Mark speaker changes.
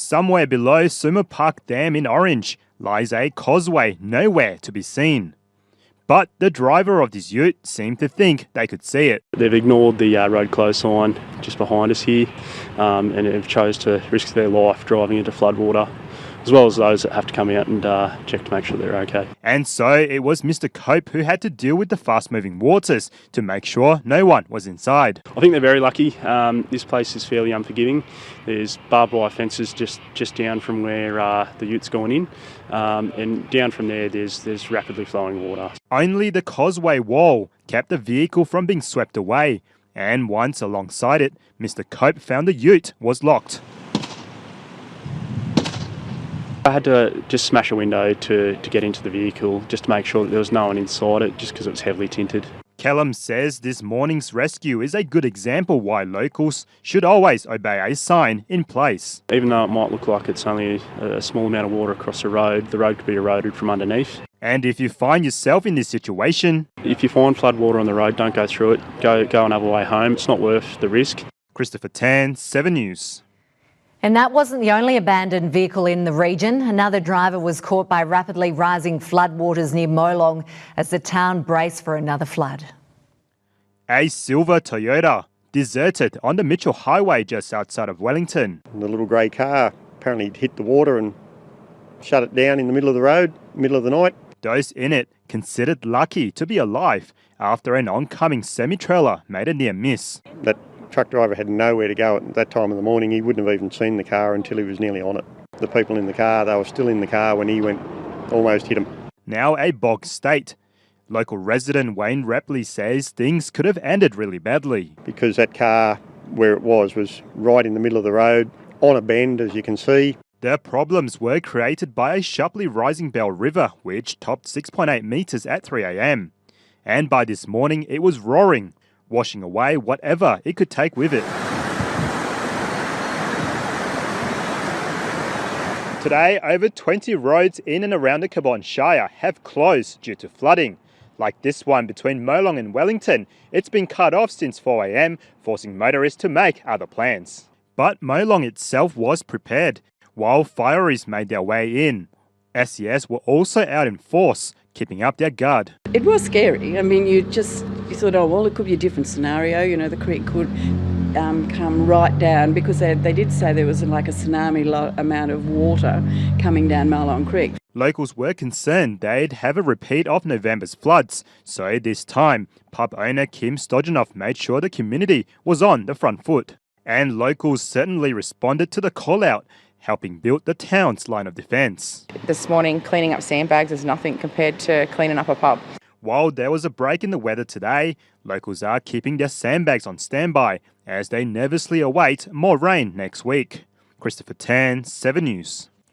Speaker 1: Somewhere below Summer Park Dam in Orange lies a causeway nowhere to be seen. But the driver of this ute seemed to think they could see it.
Speaker 2: They've ignored the road close sign just behind us here and have chose to risk their life driving into floodwater, as well as those that have to come out and check to make sure they're okay.
Speaker 1: And so it was Mr. Cope who had to deal with the fast-moving waters to make sure no one was inside.
Speaker 2: I think they're very lucky. This place is fairly unforgiving. There's barbed wire fences just down from where the ute's gone in, and down from there there's rapidly flowing water.
Speaker 1: Only the causeway wall kept the vehicle from being swept away, and once alongside it, Mr. Cope found the ute was locked.
Speaker 2: I had to just smash a window to get into the vehicle just to make sure that there was no one inside it, just because it was heavily tinted.
Speaker 1: Kellum says this morning's rescue is a good example why locals should always obey a sign in place.
Speaker 2: Even though it might look like it's only a small amount of water across the road could be eroded from underneath.
Speaker 1: And if you find yourself in this situation,
Speaker 2: if you find flood water on the road, don't go through it. Go another way home. It's not worth the risk.
Speaker 1: Christopher Tan, 7 News.
Speaker 3: And that wasn't the only abandoned vehicle in the region. Another driver was caught by rapidly rising floodwaters near Molong as the town braced for another flood.
Speaker 1: A silver Toyota deserted on the Mitchell Highway just outside of Wellington.
Speaker 4: The little grey car apparently hit the water and shut it down in the middle of the road, middle of the night.
Speaker 1: Those in it considered lucky to be alive after an oncoming semi-trailer made a near miss.
Speaker 4: That truck driver had nowhere to go at that time of the morning. He wouldn't have even seen the car until he was nearly on it. The people in the car, they were still in the car when he almost hit them.
Speaker 1: Now a bog state. Local resident Wayne Rapley says things could have ended really badly.
Speaker 4: Because that car, where it was right in the middle of the road, on a bend, as you can see.
Speaker 1: The problems were created by a sharply rising Bell River, which topped 6.8 metres at 3 a.m. And by this morning, it was roaring, washing away whatever it could take with it. Today, over 20 roads in and around the Cabonne Shire have closed due to flooding. Like this one between Molong and Wellington, it's been cut off since 4 a.m, forcing motorists to make other plans. But Molong itself was prepared, while fireys made their way in. SES were also out in force, keeping up their guard.
Speaker 5: It was scary. I mean, you thought, oh, well, it could be a different scenario. You know, the creek could come right down, because they did say there was like a tsunami amount of water coming down Molong Creek.
Speaker 1: Locals were concerned they'd have a repeat of November's floods, so this time, pub owner Kim Stojanoff made sure the community was on the front foot. And locals certainly responded to the call-out, helping build the town's line of defence.
Speaker 6: This morning, cleaning up sandbags is nothing compared to cleaning up a pub.
Speaker 1: While there was a break in the weather today, locals are keeping their sandbags on standby as they nervously await more rain next week. Christopher Tan, 7 News.